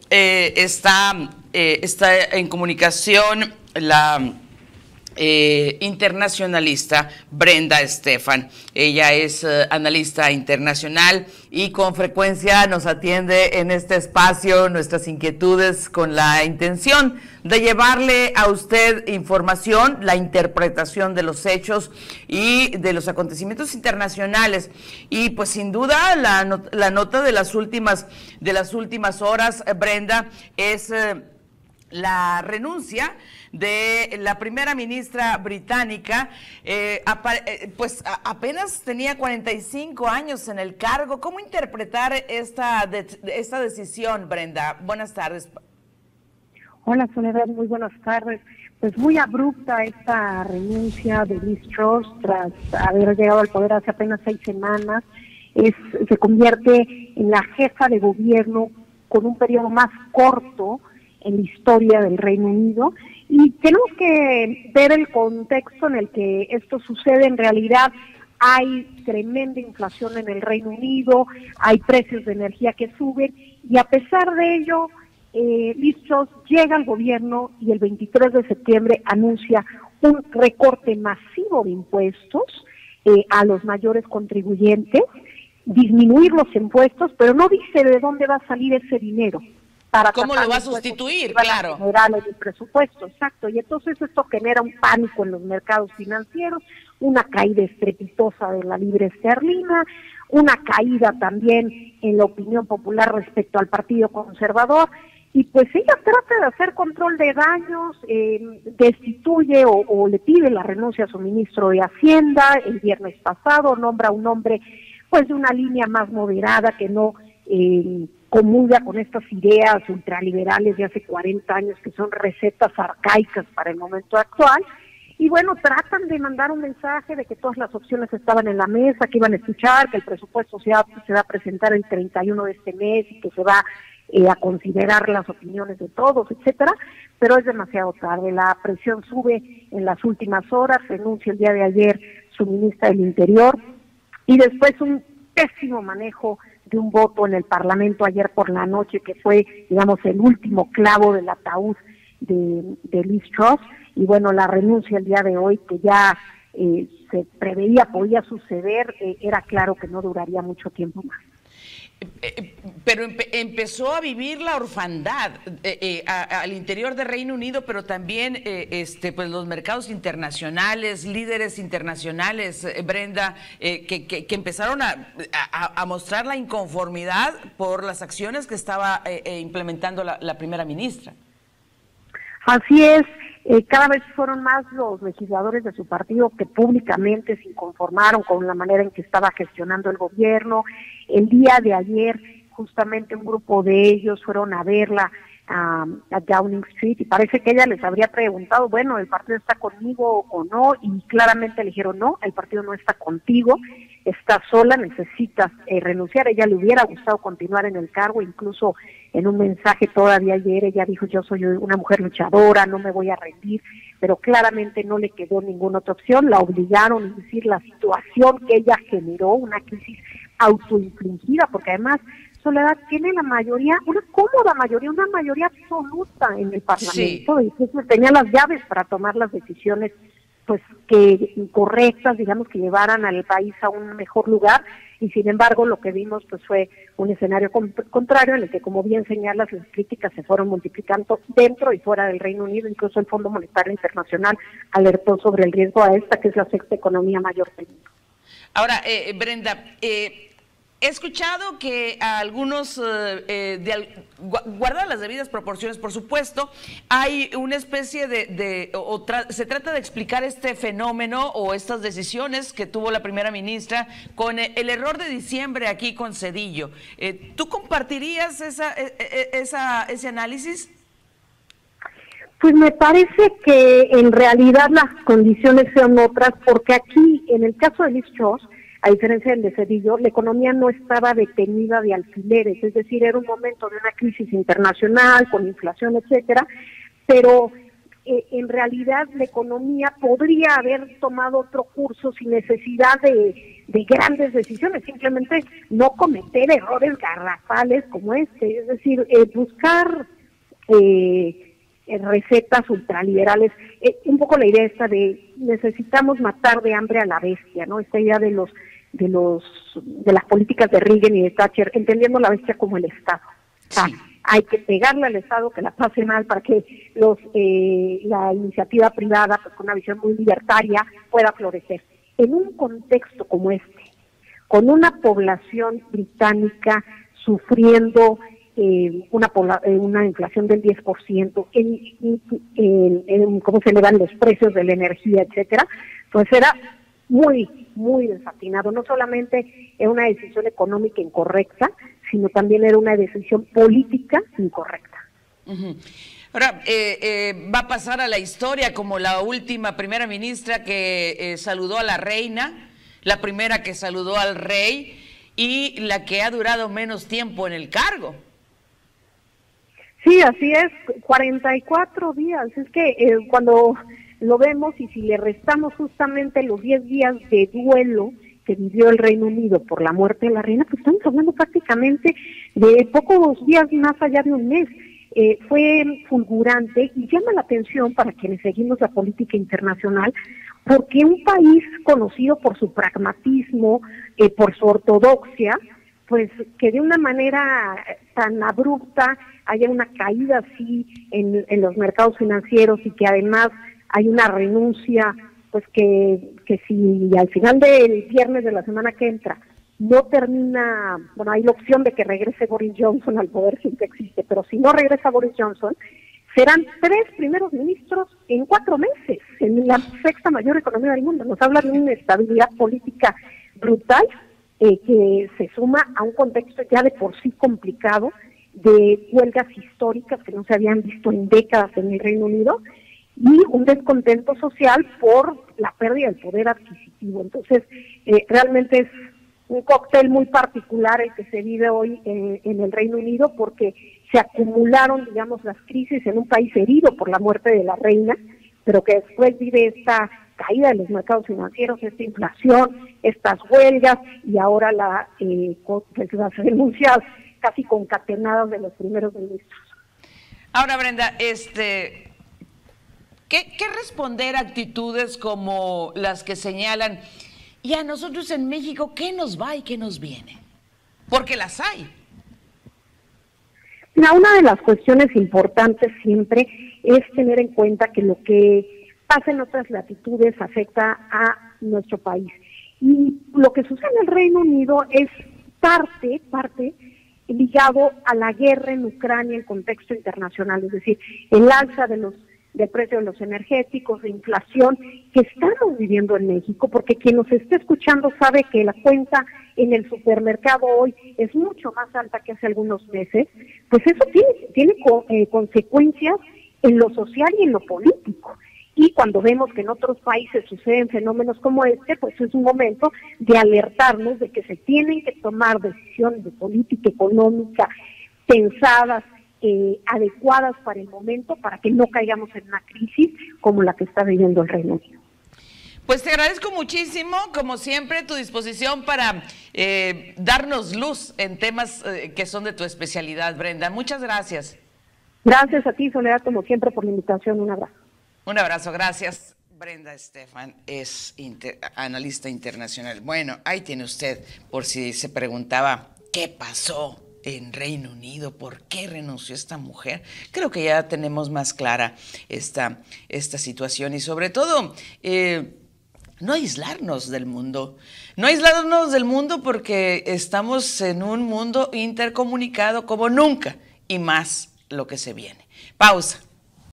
está en comunicación la internacionalista Brenda Estefan. Ella es analista internacional y con frecuencia nos atiende en este espacio nuestras inquietudes con la intención de llevarle a usted información, la interpretación de los hechos y de los acontecimientos internacionales. Y pues sin duda la nota de las últimas horas, Brenda, es la renuncia de la primera ministra británica. Pues apenas tenía 45 años en el cargo. ¿Cómo interpretar esta decisión, Brenda? Buenas tardes. Hola, Soledad, muy buenas tardes. Pues muy abrupta esta renuncia de Liz Truss tras haber llegado al poder hace apenas 6 semanas. Se convierte en la jefa de gobierno con un periodo más corto en la historia del Reino Unido, y tenemos que ver el contexto en el que esto sucede. En realidad hay tremenda inflación en el Reino Unido, hay precios de energía que suben, y a pesar de ello, Liz Truss llega al gobierno y el 23 de septiembre anuncia un recorte masivo de impuestos a los mayores contribuyentes, disminuir los impuestos, pero no dice de dónde va a salir ese dinero. ¿Cómo lo va a sustituir? Claro. Generales del presupuesto, exacto. Y entonces esto genera un pánico en los mercados financieros, una caída estrepitosa de la libra esterlina, una caída también en la opinión popular respecto al Partido Conservador. Y pues ella trata de hacer control de daños, destituye o le pide la renuncia a su ministro de Hacienda. El viernes pasado nombra un hombre pues de una línea más moderada que no comulga con estas ideas ultraliberales de hace 40 años que son recetas arcaicas para el momento actual. Y bueno, tratan de mandar un mensaje de que todas las opciones estaban en la mesa, que iban a escuchar, que el presupuesto se va a presentar el 31 de este mes y que se va a considerar las opiniones de todos, etcétera, pero es demasiado tarde. La presión sube en las últimas horas. Renuncia el día de ayer su ministra del Interior, y después un pésimo manejo de un voto en el Parlamento ayer por la noche, que fue, digamos, el último clavo del ataúd de Liz Truss. Y bueno, la renuncia el día de hoy, que ya se preveía podía suceder, era claro que no duraría mucho tiempo más. Pero empezó a vivir la orfandad al interior del Reino Unido, pero también pues los mercados internacionales, líderes internacionales, Brenda, que empezaron a mostrar la inconformidad por las acciones que estaba implementando la primera ministra. Así es. Cada vez fueron más los legisladores de su partido que públicamente se inconformaron con la manera en que estaba gestionando el gobierno. El día de ayer, justamente un grupo de ellos fueron a verla a Downing Street, y parece que ella les habría preguntado, bueno, ¿el partido está conmigo o no? Y claramente le dijeron, no, el partido no está contigo, estás sola, necesitas renunciar. A ella le hubiera gustado continuar en el cargo, incluso en un mensaje todavía ayer ella dijo, yo soy una mujer luchadora, no me voy a rendir, pero claramente no le quedó ninguna otra opción. La obligaron, es decir, la situación que ella generó, una crisis autoinfligida, porque además Soledad tiene la mayoría, una cómoda mayoría, una mayoría absoluta en el Parlamento, sí. Y tenía las llaves para tomar las decisiones pues que correctas, digamos, que llevaran al país a un mejor lugar, y sin embargo lo que vimos pues fue un escenario contrario, en el que, como bien señalas, las críticas se fueron multiplicando dentro y fuera del Reino Unido. Incluso el Fondo Monetario Internacional alertó sobre el riesgo a esta, que es la sexta economía mayor del mundo. Ahora, Brenda, he escuchado que a algunos, guardadas las debidas proporciones, por supuesto, hay una especie se trata de explicar este fenómeno o estas decisiones que tuvo la primera ministra con el error de diciembre aquí con Zedillo. ¿Tú compartirías ese análisis? Pues me parece que en realidad las condiciones son otras, porque aquí, en el caso de Liz Truss, a diferencia del de Zedillo, la economía no estaba detenida de alfileres, es decir, era un momento de una crisis internacional, con inflación, etcétera, pero en realidad la economía podría haber tomado otro curso sin necesidad de grandes decisiones, simplemente no cometer errores garrafales como este, es decir, buscar recetas ultraliberales. Un poco la idea esta de necesitamos matar de hambre a la bestia, ¿no? Esta idea de las políticas de Reagan y de Thatcher, entendiendo la bestia como el Estado. Sí. Hay que pegarle al Estado que la pase mal para que la iniciativa privada, pues, con una visión muy libertaria, pueda florecer. En un contexto como este, con una población británica sufriendo una inflación del 10%, en cómo se elevan los precios de la energía, etcétera, pues era muy, muy desatinado. No solamente era una decisión económica incorrecta, sino también era una decisión política incorrecta. Ahora, va a pasar a la historia como la última primera ministra que saludó a la reina, la primera que saludó al rey y la que ha durado menos tiempo en el cargo. Sí, así es, 44 días. Es que cuando lo vemos y si le restamos justamente los 10 días de duelo que vivió el Reino Unido por la muerte de la reina, pues estamos hablando prácticamente de pocos días más allá de un mes. Fue fulgurante y llama la atención para quienes seguimos la política internacional, porque un país conocido por su pragmatismo, por su ortodoxia, pues que de una manera tan abrupta haya una caída así en los mercados financieros y que además hay una renuncia, pues que si al final del viernes de la semana que entra no termina, bueno, hay la opción de que regrese Boris Johnson al poder, siempre existe, pero si no regresa Boris Johnson, serán 3 primeros ministros en 4 meses, en la sexta mayor economía del mundo. Nos habla de una inestabilidad política brutal, que se suma a un contexto ya de por sí complicado, de huelgas históricas que no se habían visto en décadas en el Reino Unido, y un descontento social por la pérdida del poder adquisitivo. Entonces, realmente es un cóctel muy particular el que se vive hoy en el Reino Unido, porque se acumularon, digamos, las crisis en un país herido por la muerte de la reina, pero que después vive esta caída de los mercados financieros, esta inflación, estas huelgas y ahora las renuncias casi concatenadas de los primeros ministros. Ahora, Brenda, ¿qué responder a actitudes como las que señalan, y a nosotros en México, qué nos va y qué nos viene? Porque las hay. Mira, una de las cuestiones importantes siempre es tener en cuenta que lo que pasa en otras latitudes afecta a nuestro país. Y lo que sucede en el Reino Unido es parte ligado a la guerra en Ucrania en contexto internacional, es decir, el alza del precio de los energéticos, de inflación que estamos viviendo en México, porque quien nos esté escuchando sabe que la cuenta en el supermercado hoy es mucho más alta que hace algunos meses, pues eso tiene consecuencias en lo social y en lo político. Y cuando vemos que en otros países suceden fenómenos como este, pues es un momento de alertarnos de que se tienen que tomar decisiones de política económica pensadas, adecuadas para el momento, para que no caigamos en una crisis como la que está viviendo el Reino Unido. Pues te agradezco muchísimo, como siempre, tu disposición para darnos luz en temas que son de tu especialidad, Brenda. Muchas gracias. Gracias a ti, Soledad, como siempre, por la invitación. Un abrazo. Un abrazo, gracias. Brenda Estefan es analista internacional. Bueno, ahí tiene usted, por si se preguntaba qué pasó en Reino Unido, por qué renunció esta mujer. Creo que ya tenemos más clara esta situación y sobre todo no aislarnos del mundo. No aislarnos del mundo porque estamos en un mundo intercomunicado como nunca y más lo que se viene. Pausa.